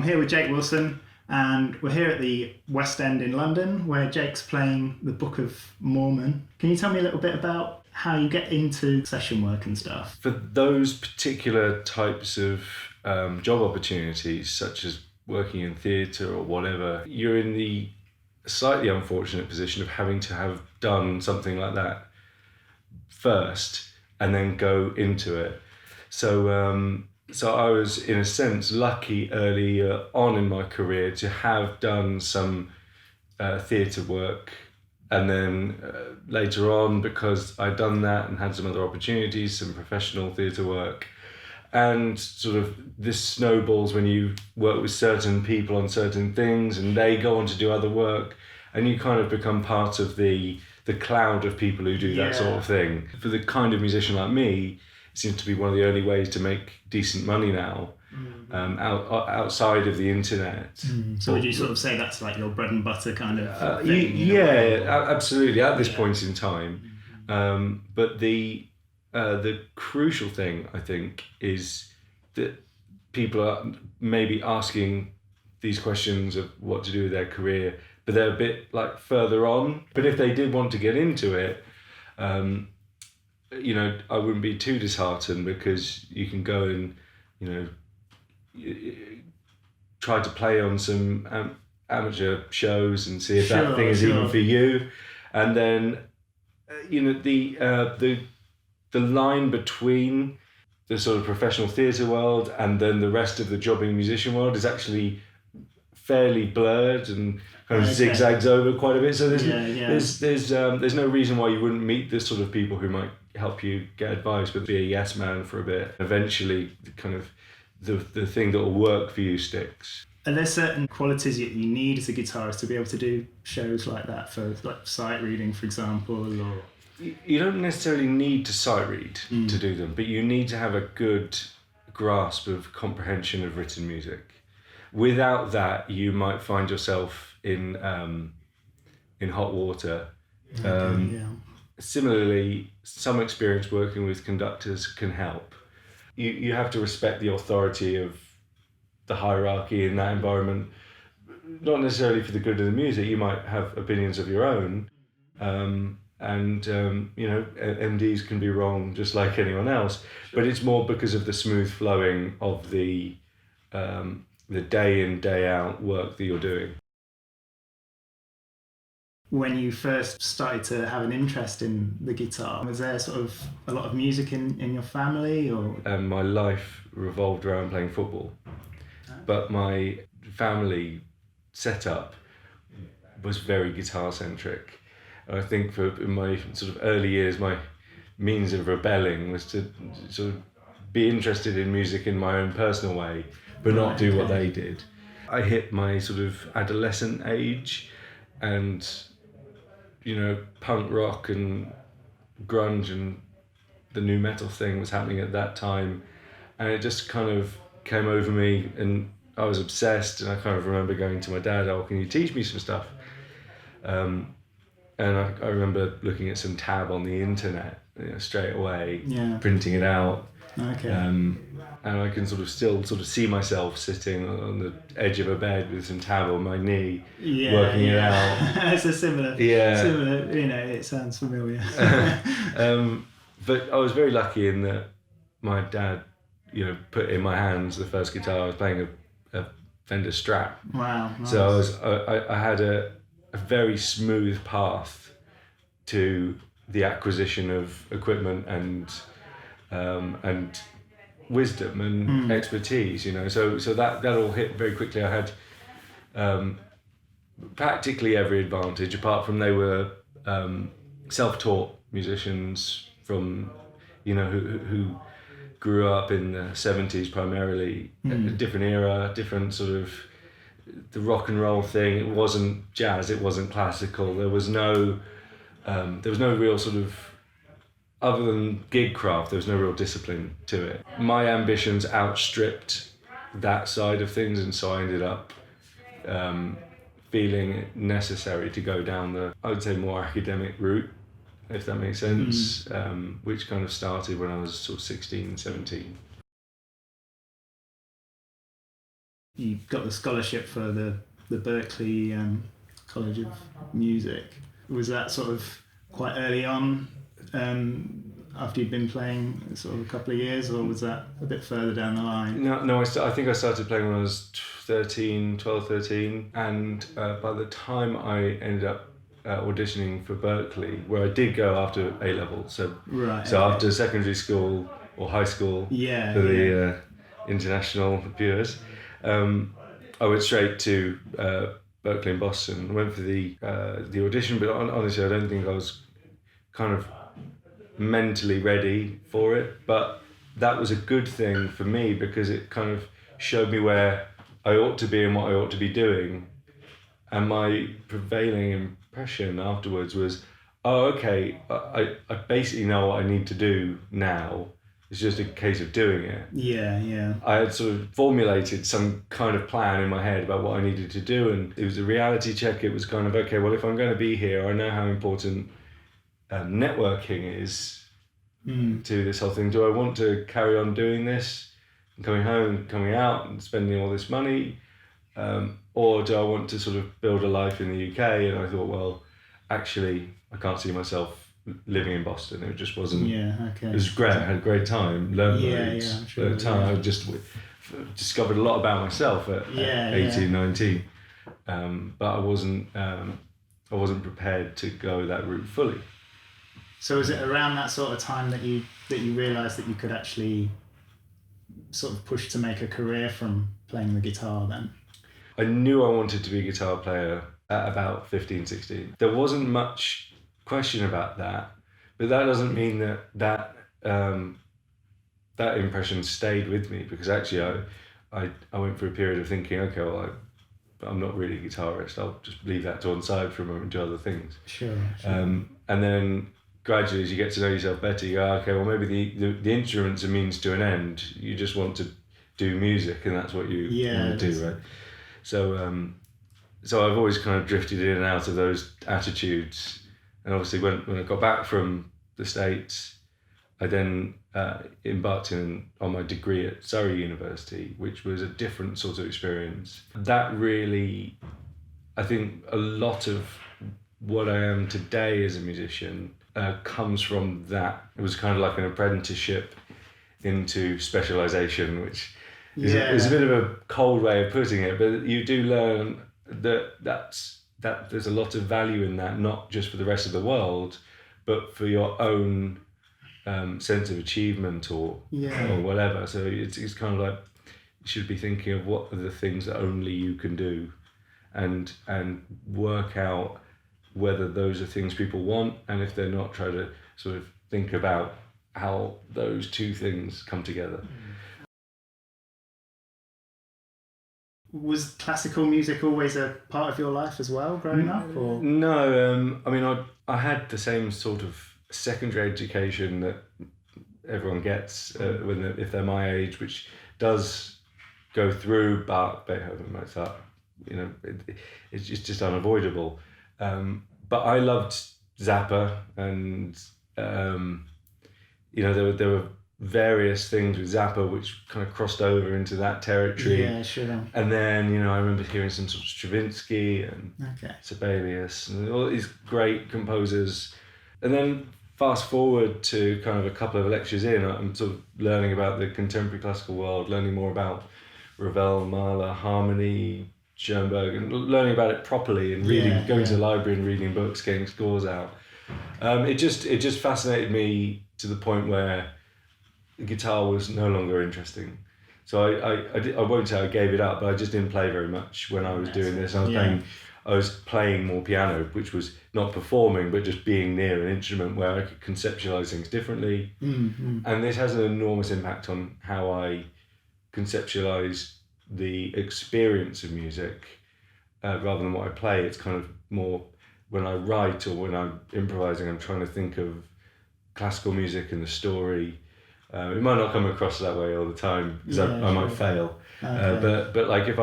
here with Jake Willson, and we're here at the West End in London, where Jake's playing the Book of Mormon. Can you tell me a little bit about how you get into session work and stuff? For those particular types of job opportunities, such as working in theatre or whatever, you're in the slightly unfortunate position of having to have done something like that first and then go into it. So I was, in a sense, lucky earlier on in my career to have done some theatre work, and then later on, because I'd done that and had some other opportunities, some professional theatre work, and sort of this snowballs when you work with certain people on certain things and they go on to do other work, and you kind of become part of the cloud of people who do that sort of thing. For the kind of musician like me, it seems to be one of the only ways to make decent money now, outside of the internet. So would you sort of say that's like your bread and butter kind of thing? Absolutely, at this point in time. But the crucial thing, I think, is that people are maybe asking these questions of what to do with their career, but they're a bit like further on. But if they did want to get into it, I wouldn't be too disheartened, because you can go and, try to play on some amateur shows and see if that thing is even for you. And then, the line between the sort of professional theatre world and then the rest of the jobbing musician world is actually fairly blurred and kind of zigzags over quite a bit. So there's no reason why you wouldn't meet the sort of people who might help you get advice, but be a yes man for a bit. Eventually, kind of the thing that will work for you sticks. Are there certain qualities that you need as a guitarist to be able to do shows like that, for like sight reading, for example? Or you don't necessarily need to sight read to do them, but you need to have a good grasp of comprehension of written music. Without that, you might find yourself in hot water. Similarly, some experience working with conductors can help. You have to respect the authority of the hierarchy in that environment, not necessarily for the good of the music. You might have opinions of your own, MDs can be wrong just like anyone else, but it's more because of the smooth flowing of the day in, day out work that you're doing. When you first started to have an interest in the guitar, was there sort of a lot of music in your family, or? My life revolved around playing football, but my family setup was very guitar centric. And I think in my sort of early years, my means of rebelling was to sort of be interested in music in my own personal way, but not do what they did. I hit my sort of adolescent age, and punk rock and grunge and the new metal thing was happening at that time, and it just kind of came over me, and I was obsessed. And I kind of remember going to my dad, "Oh, can you teach me some stuff?" And I remember looking at some tab on the internet, straight away, printing it out. And I can still see myself sitting on the edge of a bed with some tab on my knee, working it out. It's a similar, it sounds familiar. But I was very lucky in that my dad, put in my hands the first guitar. I was playing a Fender Strat. Wow. Nice. So I had a very smooth path to the acquisition of equipment and wisdom and expertise, so that all hit very quickly. I had practically every advantage, apart from they were self-taught musicians from who grew up in the 70s primarily, a different era, different sort of the rock and roll thing. It wasn't jazz, it wasn't classical. There was no real sort of, other than gig craft, there was no real discipline to it. My ambitions outstripped that side of things, and so I ended up feeling it necessary to go down the, I would say, more academic route, if that makes sense, which kind of started when I was sort of 16, 17. you got the scholarship for the Berklee College of Music. Was that sort of quite early on, after you'd been playing sort of a couple of years, or was that a bit further down the line? No, I think I started playing when I was 12, 13, and by the time I ended up auditioning for Berklee, where I did go after A-level, so after secondary school or high school for the international viewers, I went straight to Berklee in Boston. I went for the audition, but honestly, I don't think I was kind of mentally ready for it. But that was a good thing for me because it kind of showed me where I ought to be and what I ought to be doing. And my prevailing impression afterwards was, oh, okay, I basically know what I need to do now. It's just a case of doing it. Yeah. I had sort of formulated some kind of plan in my head about what I needed to do, and it was a reality check. It was kind of, okay, well, if I'm going to be here, I know how important networking is to this whole thing. Do I want to carry on doing this, and coming home, coming out and spending all this money? Or do I want to sort of build a life in the UK? And I thought, well, actually, I can't see myself living in Boston. It just wasn't. Yeah, okay. It was great. I had a great time. Learned loads. I'm sure. At the time, I just discovered a lot about myself at 18, 19. But I wasn't prepared to go that route fully. So was it around that sort of time that you realised that you could actually sort of push to make a career from playing the guitar then? I knew I wanted to be a guitar player at about 15, 16. There wasn't much question about that, but that doesn't mean that impression stayed with me, because actually I went through a period of thinking, okay, well, I'm not really a guitarist. I'll just leave that to one side for a moment and do other things. Sure. And then gradually, as you get to know yourself better, you go, okay, well, maybe the instrument's a means to an end. You just want to do music, and that's what you want to do, right? So I've always kind of drifted in and out of those attitudes. And obviously, when I got back from the States, I then embarked on my degree at Surrey University, which was a different sort of experience. That really, I think a lot of what I am today as a musician comes from that. It was kind of like an apprenticeship into specialisation, which is a bit of a cold way of putting it, but you do learn that there's a lot of value in that, not just for the rest of the world, but for your own sense of achievement or whatever. So it's kind of like you should be thinking of what are the things that only you can do, and work out whether those are things people want, and if they're not, try to sort of think about how those two things come together. Was classical music always a part of your life as well, growing up? Or? No, I mean, I had the same sort of secondary education that everyone gets if they're my age, which does go through Bach, Beethoven, Mozart. You know, it's just unavoidable. But I loved Zappa, and there were various things with Zappa which kind of crossed over into that territory. Yeah, sure. And then, I remember hearing some sort of Stravinsky and Sibelius and all these great composers. And then fast forward to kind of a couple of lectures in, I'm sort of learning about the contemporary classical world, learning more about Ravel, Mahler, harmony, Schoenberg, and learning about it properly and going to the library and reading books, getting scores out. It just fascinated me to the point where the guitar was no longer interesting. So I won't say I gave it up, but I just didn't play very much when I was doing this. I was playing more piano, which was not performing, but just being near an instrument where I could conceptualize things differently. Mm-hmm. And this has an enormous impact on how I conceptualize the experience of music rather than what I play. It's kind of more when I write or when I'm improvising, I'm trying to think of classical music and the story. It might not come across that way all the time because I might fail. Okay. But like if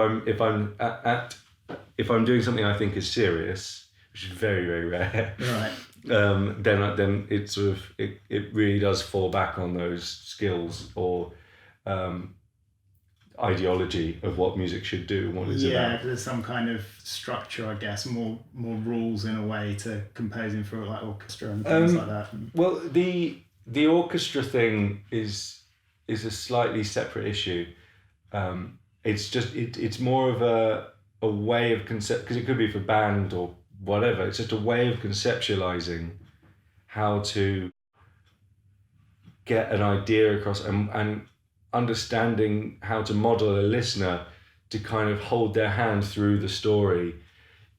I'm doing something I think is serious, which is very, very rare, right? Then it sort of it really does fall back on those skills, or ideology of what music should do and what it's Yeah, about. there's some kind of structure, I guess, more rules in a way to composing for like orchestra and things like that. Well, the orchestra thing is a slightly separate issue. It's just it's more of a way of concept, because it could be for band or whatever. It's just a way of conceptualizing how to get an idea across and understanding how to model a listener to kind of hold their hand through the story.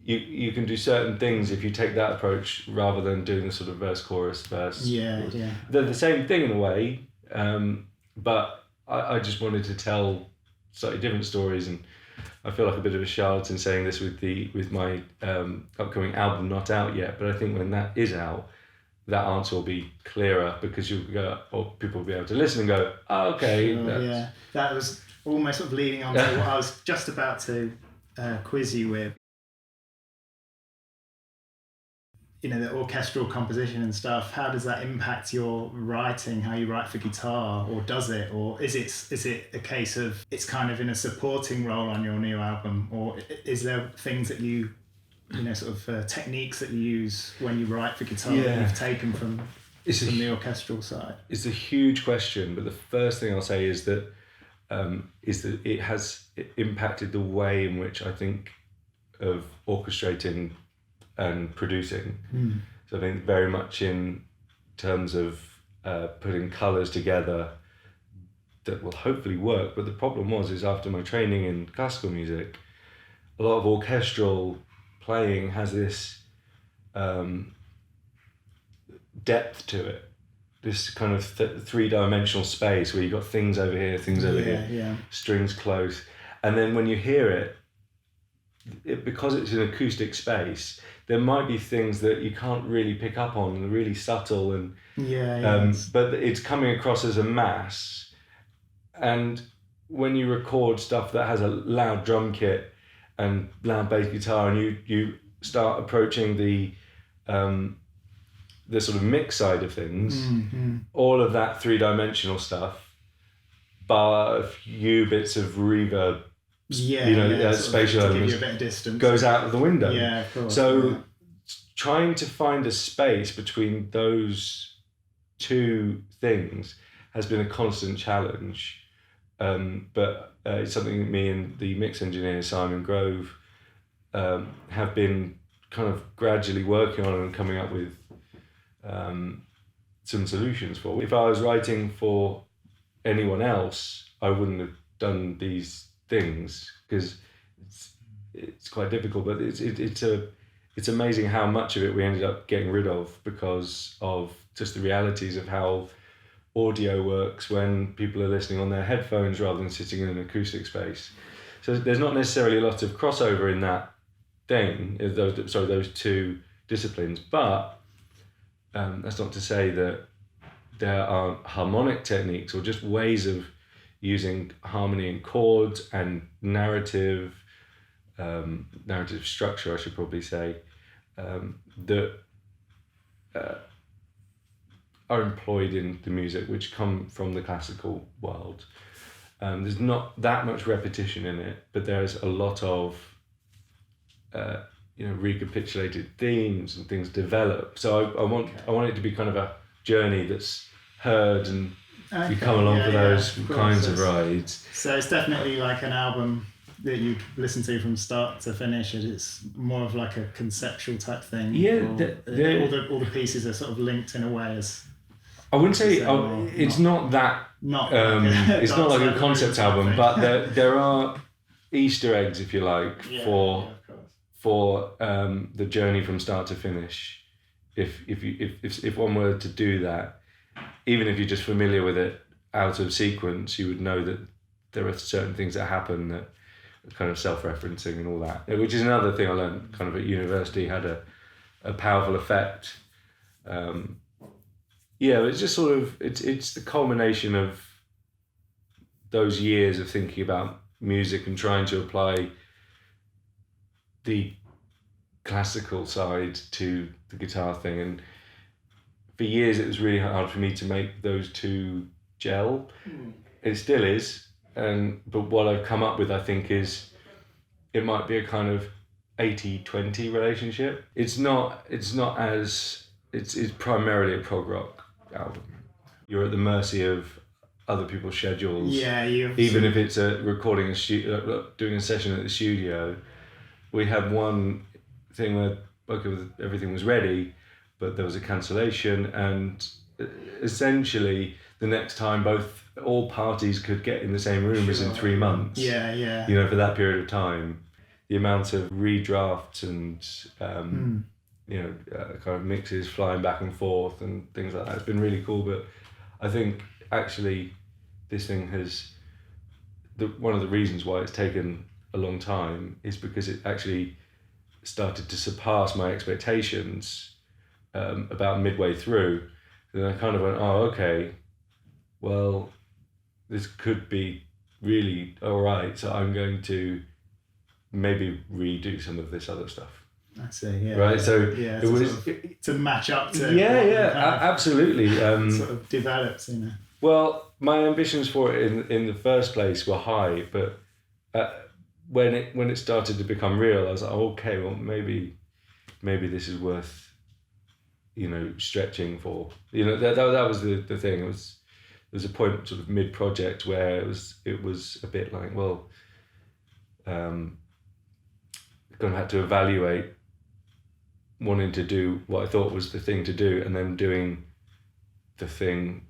You can do certain things if you take that approach rather than doing the sort of verse, chorus, verse. Yeah. They're the same thing in a way, but I just wanted to tell slightly different stories, and I feel like a bit of a charlatan saying this with my upcoming album not out yet, but I think when that is out, that answer will be clearer, because you'll go, or people will be able to listen and go, oh, okay. Yeah, that was almost sort of leading on to what I was just about to quiz you with. You know, the orchestral composition and stuff, how does that impact your writing, how you write for guitar, or does it? Or is it a case of it's kind of in a supporting role on your new album, or is there things that you know, sort of techniques that you use when you write for guitar that you've taken from the orchestral side? It's a huge question, but the first thing I'll say is that it has impacted the way in which I think of orchestrating and producing. So I think very much in terms of putting colours together that will hopefully work. But the problem is after my training in classical music, a lot of orchestral playing has this depth to it, this kind of three-dimensional space where you've got things over here, things over here, strings close, and then when you hear it, because it's an acoustic space, there might be things that you can't really pick up on, and really subtle, and but it's coming across as a mass. And when you record stuff that has a loud drum kit and loud bass guitar, and you start approaching the sort of mix side of things, all of that three-dimensional stuff, bar a few bits of reverb, spatial elements, give you a bit of distance, goes out of the window. Yeah, of course. So trying to find a space between those two things has been a constant challenge. But it's something that me and the mix engineer, Simon Grove, have been kind of gradually working on and coming up with some solutions for. If I was writing for anyone else, I wouldn't have done these things, because it's quite difficult. But it's amazing how much of it we ended up getting rid of because of just the realities of how audio works when people are listening on their headphones rather than sitting in an acoustic space. So there's not necessarily a lot of crossover in that thing, those two disciplines, but that's not to say that there aren't harmonic techniques or just ways of using harmony and chords and narrative structure, I should probably say, that are employed in the music, which come from the classical world. There's not that much repetition in it, but there's a lot of recapitulated themes and things develop. So I want it to be kind of a journey that's heard, and you come along for those kinds of rides. So it's definitely like an album that you listen to from start to finish, and it's more of like a conceptual type thing. Yeah, all the pieces are sort of linked in a way. I wouldn't say it's not that. It's not like a concept album, but there are Easter eggs, if you like, for the journey from start to finish. If one were to do that, even if you're just familiar with it out of sequence, you would know that there are certain things that happen that are kind of self-referencing and all that, which is another thing I learned kind of at university, had a powerful effect. It's just sort of, it's the culmination of those years of thinking about music and trying to apply the classical side to the guitar thing. And for years it was really hard for me to make those two gel. It still is, but what I've come up with, I think, is it might be a kind of 80-20 relationship. It's primarily a prog rock album. You're at the mercy of other people's schedules. Yeah, even if it's doing a session at the studio. We had one thing where everything was ready, but there was a cancellation, and essentially the next time all parties could get in the same room was in 3 months. Yeah. For that period of time, the amount of redrafts and kind of mixes flying back and forth and things like that, it's been really cool. But I think actually this thing one of the reasons why it's taken a long time is because it actually started to surpass my expectations about midway through. Then I kind of went, oh, okay, well, this could be really all right, so I'm going to maybe redo some of this other stuff. I see, yeah. Right, so yeah, it was to match up to absolutely sort of develops, Well, my ambitions for it in the first place were high, but when it started to become real, I was like, okay, well, maybe this is worth stretching for. That was the thing. There was a point sort of mid project where it was a bit like, well, going to have to evaluate wanting to do what I thought was the thing to do, and then doing the thing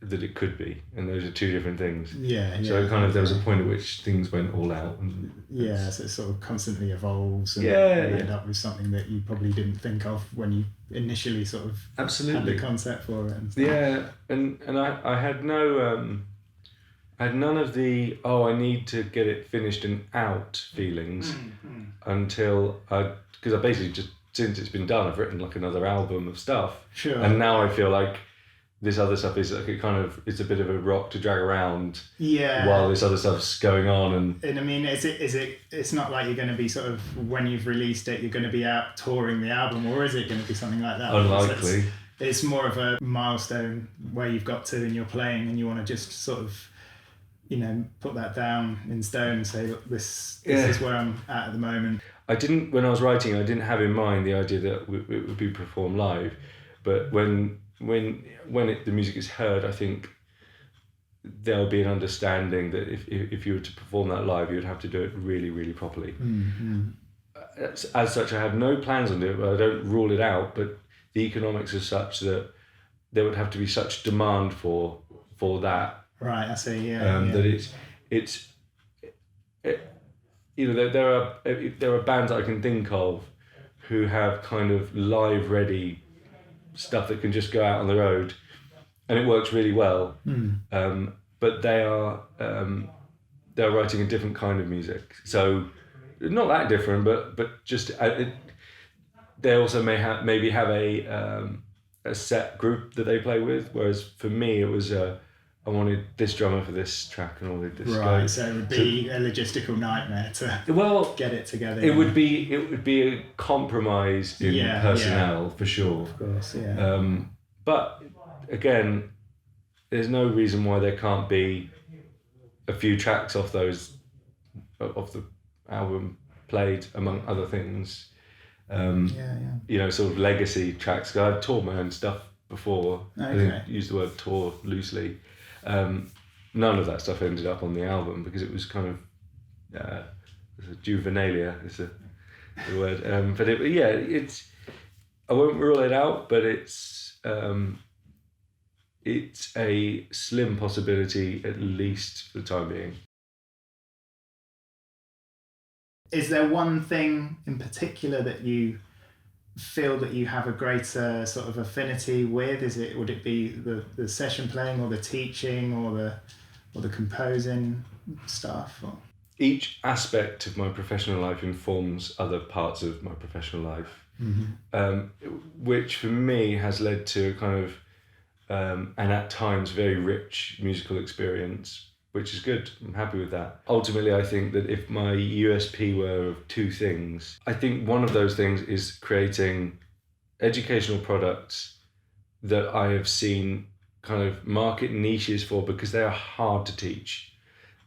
that it could be, and those are two different things. So there was a point at which things went all out, and so it sort of constantly evolves, and end up with something that you probably didn't think of when you initially sort of had the concept for it. And stuff. And I had no I had none of the I need to get it finished and out feelings until because I basically just, since it's been done, I've written like another album of stuff. Sure. And now I feel like this other stuff is like it's a bit of a rock to drag around. Yeah. While this other stuff's going on, and I mean, it's not like you're going to be sort of, when you've released it, you're going to be out touring the album, or is it going to be something like that? Unlikely. It's more of a milestone where you've got to and you're playing, and you want to just sort of, put that down in stone and say, look, this is where I'm at the moment. When I was writing, I didn't have in mind the idea that it would be performed live, but when the music is heard, I think there'll be an understanding that if you were to perform that live, you'd have to do it really, really properly. Mm-hmm. As such, I have no plans on it, but I don't rule it out. But the economics are such that there would have to be such demand for that. Right, I see. That there are bands I can think of who have kind of live ready stuff that can just go out on the road, and it works really well. But they're writing a different kind of music, so not that different, but just they also maybe have a set group that they play with. Whereas for me, it was I wanted this drummer for this track and all this. Right, so it would be a logistical nightmare to get it together. It would be a compromise in personnel for sure. Of course, yeah. But again, there's no reason why there can't be a few tracks off the album played, among other things. Sort of legacy tracks. 'Cause I've toured my own stuff before. Okay. I use the word tour loosely. None of that stuff ended up on the album because it was kind of juvenilia is the word. But it's I won't rule it out, but it's a slim possibility, at least for the time being. Is there one thing in particular that you feel that you have a greater sort of affinity with? Would it be the session playing, or the teaching, or the composing stuff? Or? Each aspect of my professional life informs other parts of my professional life, which for me has led to a kind of and at times very rich musical experience, which is good. I'm happy with that. Ultimately, I think that if my USP were of two things, I think one of those things is creating educational products that I have seen kind of market niches for, because they are hard to teach.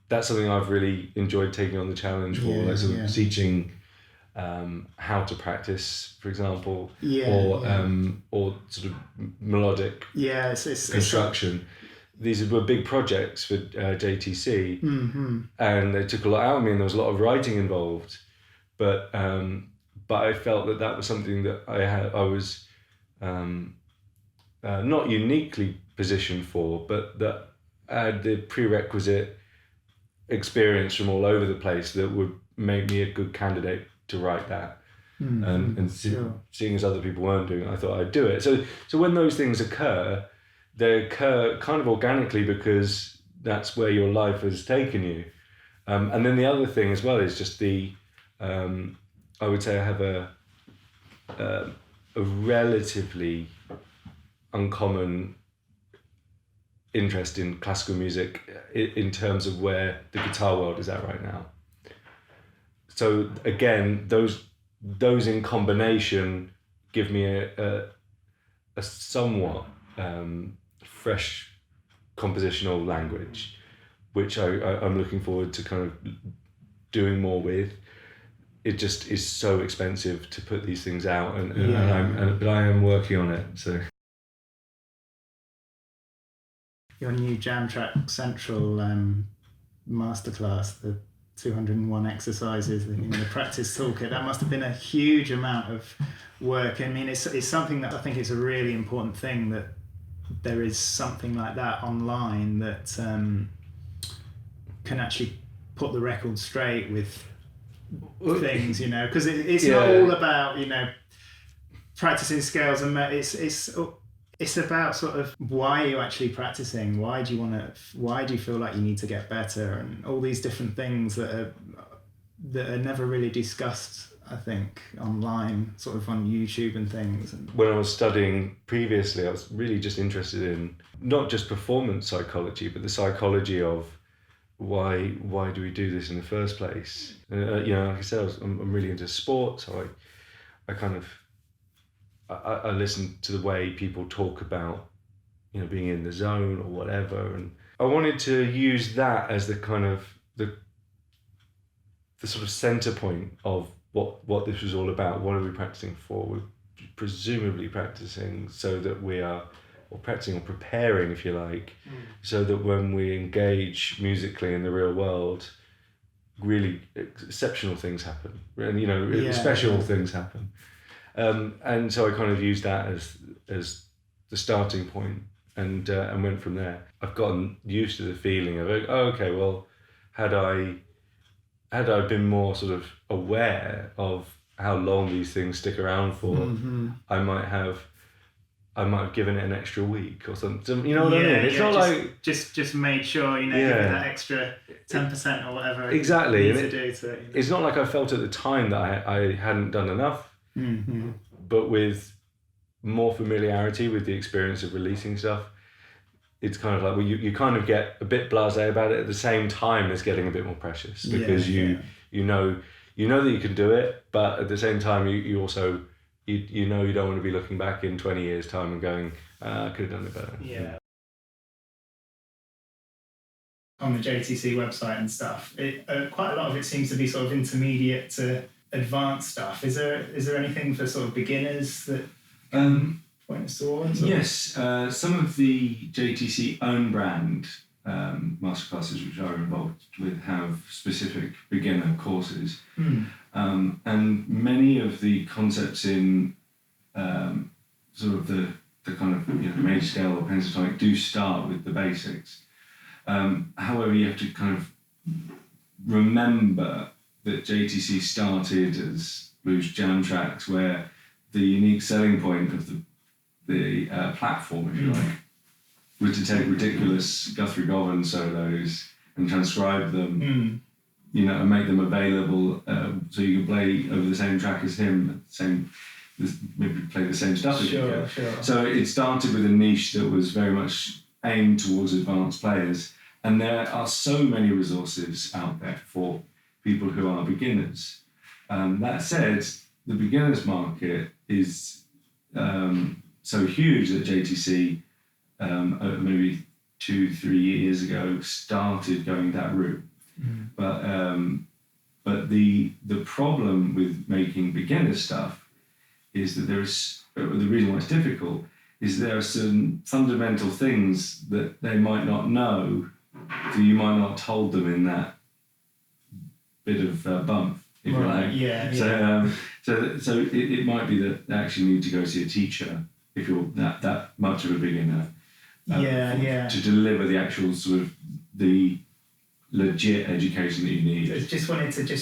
that's something I've really enjoyed taking on the challenge for, like sort of teaching how to practice, for example, or sort of melodic construction. These were big projects for JTC, and they took a lot out of me, and there was a lot of writing involved. But I felt that was something that I was not uniquely positioned for, but that I had the prerequisite experience from all over the place that would make me a good candidate to write that. Seeing as other people weren't doing it, I thought I'd do it. So when those things occur, they occur kind of organically because that's where your life has taken you. And then the other thing as well is just I would say I have a relatively uncommon interest in classical music in terms of where the guitar world is at right now. So again, those in combination give me a somewhat fresh compositional language, which I'm looking forward to kind of doing more with. It just is so expensive to put these things out, but I am working on it. So your new Jam Track Central masterclass, the 201 exercises, the practice toolkit, that must have been a huge amount of work. I mean, it's something that I think is a really important thing, that there is something like that online that can actually put the record straight with things, because it's not all about practicing scales, and it's about sort of why are you actually practicing, why do you feel like you need to get better, and all these different things that are never really discussed, I think, online, sort of on YouTube and things. When I was studying previously, I was really just interested in not just performance psychology, but the psychology of why do we do this in the first place? Like I said, I'm really into sport, so I kind of I listen to the way people talk about being in the zone or whatever, and I wanted to use that as the kind of the sort of center point of what this was all about. What are we practicing for? We're presumably practicing so that we are, or practicing or preparing, if you like, so that when we engage musically in the real world, really exceptional things happen, and special things happen. And so I kind of used that as the starting point, and went from there. I've gotten used to the feeling of, okay, well, had I been more sort of aware of how long these things stick around for, I might have given it an extra week or something. You know what I mean? It's not like just made sure give it that extra 10% or whatever. Exactly. You need to do to it. It's not like I felt at the time that I hadn't done enough, but with more familiarity with the experience of releasing stuff, it's kind of like, well, you kind of get a bit blasé about it at the same time as getting a bit more precious, because you know that you can do it, but at the same time you also you don't want to be looking back in 20 years time and going, I could have done it better. Yeah. On the JTC website and stuff, quite a lot of it seems to be sort of intermediate to advanced stuff. Is there anything for sort of beginners that point us towards? Yes, some of the JTC own brand masterclasses which are involved with have specific beginner courses, and many of the concepts in sort of the kind of major scale or pentatonic do start with the basics. However, you have to kind of remember that JTC started as blues jam tracks, where the unique selling point of the platform, if you like, was to take ridiculous Guthrie Govan solos and transcribe them, and make them available, so you can play over the same track as him, maybe play the same stuff as you. Sure. So it started with a niche that was very much aimed towards advanced players, and there are so many resources out there for people who are beginners. That said, the beginners market is so huge that JTC maybe 2-3 years ago started going that route. But the problem with making beginner stuff is that the reason why it's difficult is there are some fundamental things that they might not know, that you might not have told them in that bit of bump, if you like. Yeah. So it might be that they actually need to go see a teacher if you're that much of a beginner. To deliver the actual sort of the legit education that you need. I just wanted to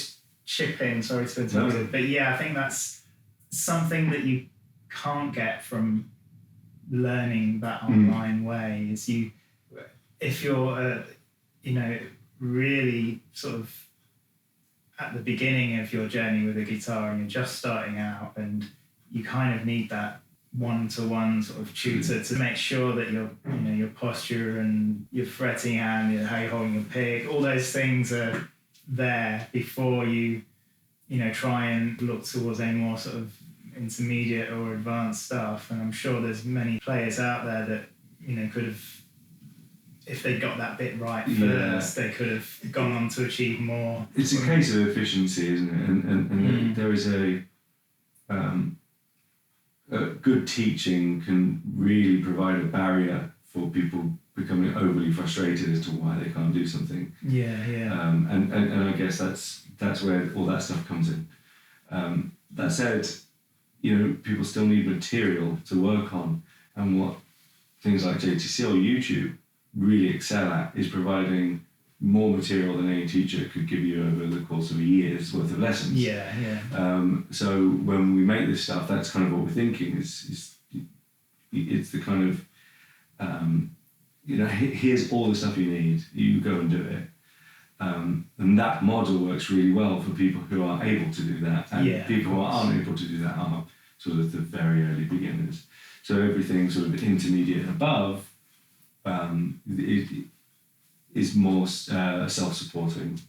chip in, sorry to interrupt you, but yeah, I think that's something that you can't get from learning that online way. Is if you're really sort of at the beginning of your journey with a guitar and you're just starting out, and you kind of need that one-to-one sort of tutor to make sure that your posture and your fretting hand, how you're holding your pick, all those things are there before you try and look towards any more sort of intermediate or advanced stuff. And I'm sure there's many players out there that could have, if they got that bit right first, they could have gone on to achieve more. It's a case of efficiency, isn't it? And there is a good teaching can really provide a barrier for people becoming overly frustrated as to why they can't do something. And I guess that's where all that stuff comes in. That said, people still need material to work on, and what things like JTC or YouTube really excel at is providing more material than any teacher could give you over the course of a year's worth of lessons. So when we make this stuff, that's kind of what we're thinking is it's the kind of here's all the stuff you need, you go and do it. And that model works really well for people who are able to do that, and people who aren't able to do that are sort of the very early beginners. So everything sort of intermediate and above is more self-supporting.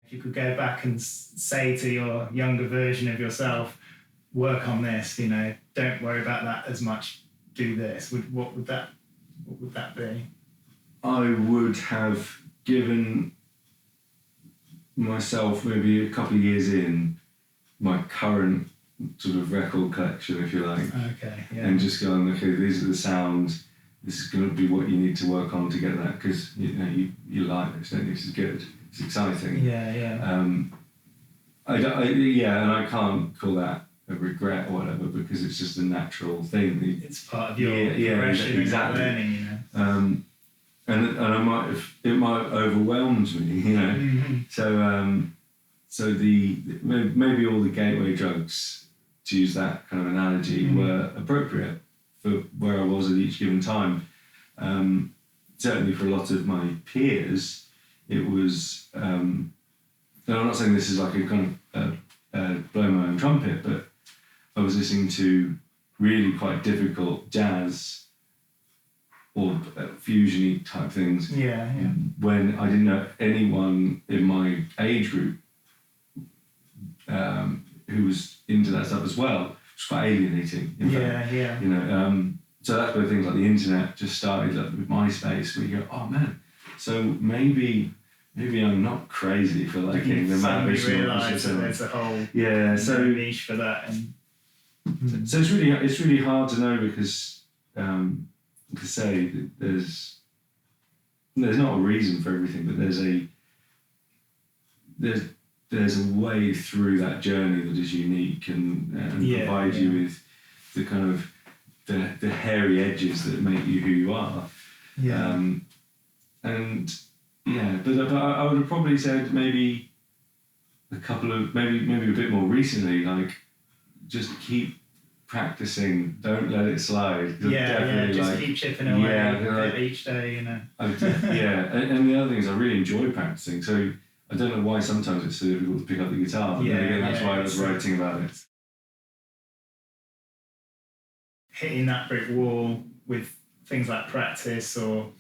If you could go back and say to your younger version of yourself, work on this, don't worry about that as much, do this, what would that be? I would have given myself maybe a couple of years in my current sort of record collection, if you like. And just going, okay, these are the sounds, this is going to be what you need to work on to get that, because you like this, don't you? This is good, it's exciting. And I can't call that a regret or whatever, because it's just a natural thing. It's part of your progression and learning, And it might have overwhelmed me, So maybe all the gateway drugs, to use that kind of analogy, were appropriate for where I was at each given time. Certainly for a lot of my peers, it was. And I'm not saying this is like a kind of blow my own trumpet, but I was listening to really quite difficult jazz or fusion-y type things when I didn't know anyone in my age group who was into that stuff as well. It was quite alienating. So that's where things like the internet just started, like with MySpace, where you go, oh man, so maybe I'm not crazy for liking the amount of visual. You realise that there's a whole niche for that. So it's really hard to know, because to say that there's not a reason for everything, but there's a way through that journey that is unique and provides you with the kind of the hairy edges that make you who you are. But I would have probably said maybe a couple of maybe a bit more recently, like just keep practicing, don't let it slide. Just keep chipping away each day, And the other thing is I really enjoy practicing, so I don't know why sometimes it's so difficult to pick up the guitar, but then again that's why I was writing about it. Hitting that brick wall with things like practice, or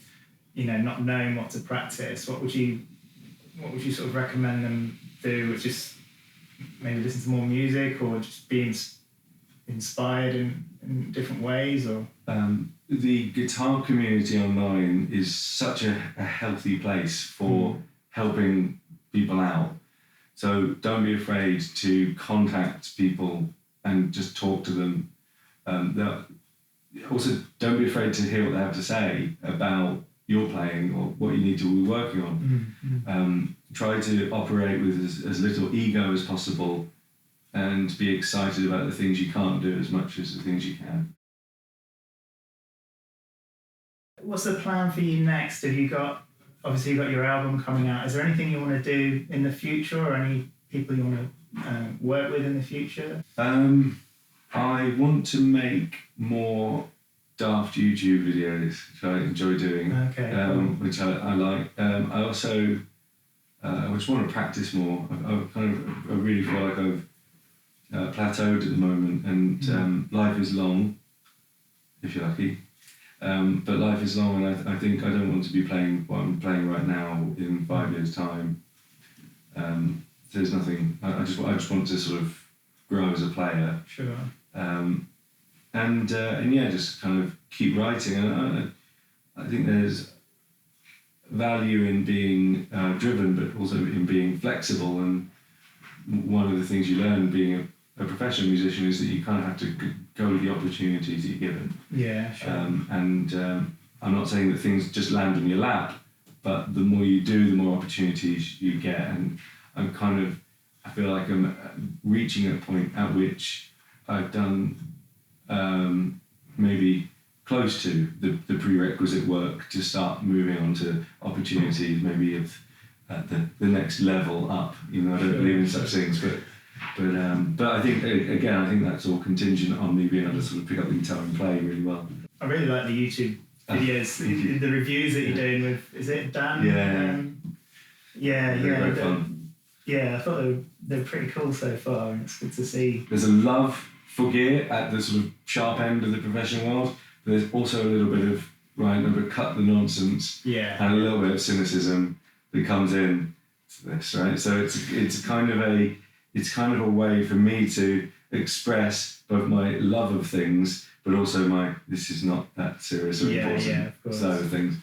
not knowing what to practice, what would you sort of recommend them do? Just maybe listen to more music, or just be inspired in different ways, or? The guitar community online is such a healthy place for helping people out. So don't be afraid to contact people and just talk to them. Also, don't be afraid to hear what they have to say about your playing or what you need to be working on. Try to operate with as little ego as possible and be excited about the things you can't do as much as the things you can. What's the plan for you next? Obviously you've got your album coming out. Is there anything you want to do in the future, or any people you want to work with in the future? I want to make more daft YouTube videos, which I enjoy doing. Okay. Cool. Which I like. I also just want to practice more. I really feel like I've plateaued at the moment, and life is long, if you're lucky. But life is long, and I think I don't want to be playing what I'm playing right now in 5 years' time. There's nothing. I just want to sort of grow as a player. Sure. And yeah, just kind of keep writing. And I think there's value in being driven, but also in being flexible. And one of the things you learn being a professional musician is that you kind of have to go with the opportunities that you're given. Yeah, sure. I'm not saying that things just land on your lap, but the more you do, the more opportunities you get. And I feel like I'm reaching a point at which I've done maybe close to the prerequisite work to start moving on to opportunities, maybe at the next level up. You know, I don't believe in such things, but I think I think that's all contingent on me being able to sort of pick up the guitar and play really well. I really like the YouTube videos, the reviews that you're doing with, is it Dan? Yeah. Very fun. Yeah, I thought they're pretty cool so far, and it's good to see. There's a love for gear at the sort of sharp end of the professional world, but there's also a little bit of, cut the nonsense, and a little bit of cynicism that comes in to this, right? So it's kind of a way for me to express both my love of things, but also this is not that serious or important side of things.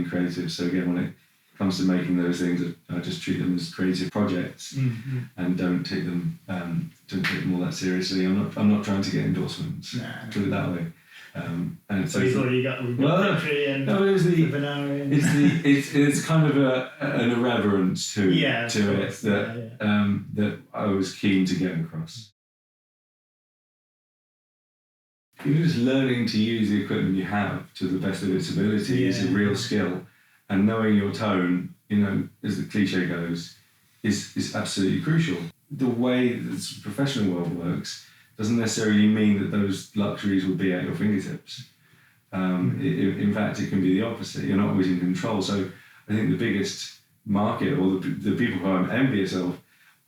Creative, so again, when it comes to making those things, I just treat them as creative projects and don't take them all that seriously. I'm not trying to get endorsements. Put it that way. And so you've already got Berklee and the banana. It's kind of an irreverence to it that I was keen to get across. Even just learning to use the equipment you have to the best of its ability is a real skill, and knowing your tone, as the cliche goes, is absolutely crucial. The way the professional world works doesn't necessarily mean that those luxuries will be at your fingertips. In fact, it can be the opposite. You're not always in control. So I think the biggest market, or the people who I'm envious of,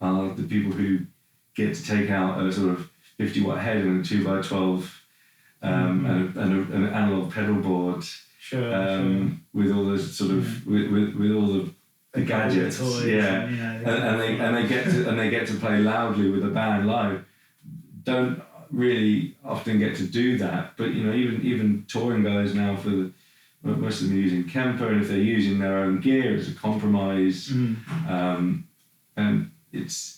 are the people who get to take out a sort of 50-watt head and a 2x12 and an analog pedal board, with all the sort of with all the gadgets, and they get to play loudly with a band live. Don't really often get to do that, but even touring guys now, most of them are using Kemper, and if they're using their own gear, it's a compromise, and it's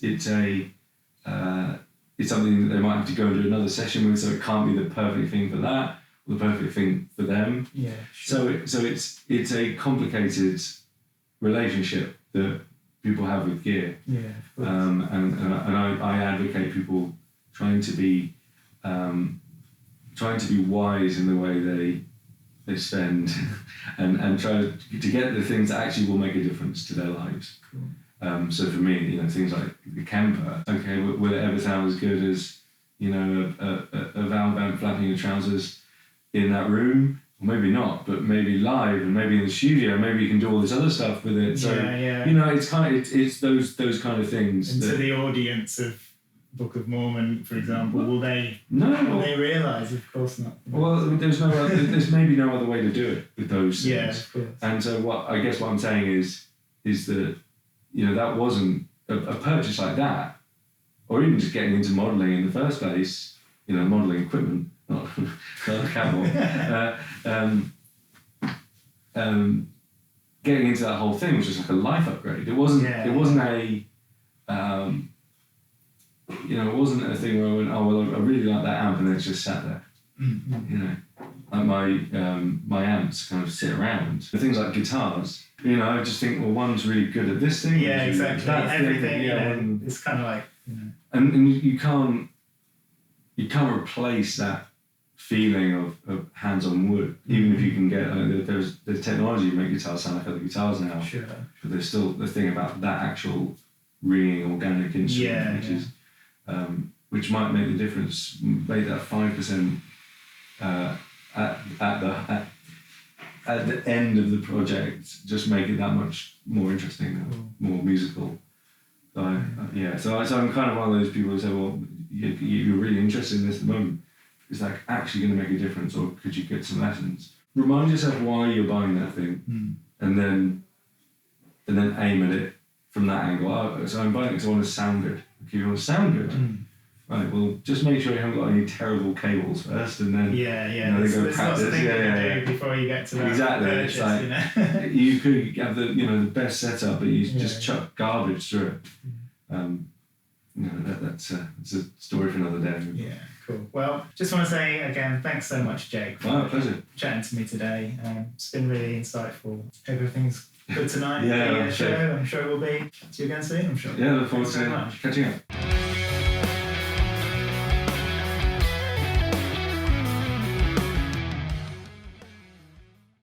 something that they might have to go and do another session with, so it can't be the perfect thing for that, or the perfect thing for them. Yeah, sure. So it's a complicated relationship that people have with gear. Yeah, of course. And I advocate people trying to be wise in the way they spend, and try to get the things that actually will make a difference to their lives. Cool. So for me, you know, things like the Kemper, okay, will it ever sound as good as, you know, a valve amp flapping your trousers in that room? Maybe not, but maybe live and maybe in the studio, maybe you can do all this other stuff with it. So, you know, it's kind of, it's those kind of things. And to the audience of Book of Mormon, for example, will they realise? Of course not. Well, there's maybe no other way to do it with those things. Yeah, of course. And so what I'm saying is that, you know, that wasn't a purchase like that, or even just getting into modelling in the first place, you know, modelling equipment, not a camel. Getting into that whole thing was just like a life upgrade. It wasn't. It wasn't a. You know, it wasn't a thing where I went, oh well, I really like that amp, and then it's just sat there. You know, like my amps kind of sit around. The things like guitars, you know, I just think, well, one's really good at this thing. Yeah, exactly. Everything. Thing, you know, it's kind of like, you know. And you can't replace that feeling of hands-on wood, even if you can get there's technology to make guitars sound like other guitars now. Sure. But there's still the thing about that actual ringing organic instrument, which might make the difference, make that 5% at the end of the project, just make it that much more interesting, more musical. So I'm kind of one of those people who say, well, you're really interested in this at the moment. Is that actually going to make a difference, or could you get some lessons? Remind yourself why you're buying that thing, and then aim at it from that angle. So I'm buying it because I want to sound good. Okay, you want to sound good, right? Well, just make sure you haven't got any terrible cables first, and then you know, there's go practice. Lots of things you can do before you get to that. Exactly. Purchase, it's like, you know? you could have the best setup, but you just chuck garbage through it. You know, that's a story for another day. Yeah, cool. Well, just want to say again, thanks so much, Jake, for pleasure. chatting to me today. It's been really insightful. Everything's good tonight. Yeah, I'm sure it will be. See you again soon, I'm sure. Yeah, look forward Thanks to very much. catching up.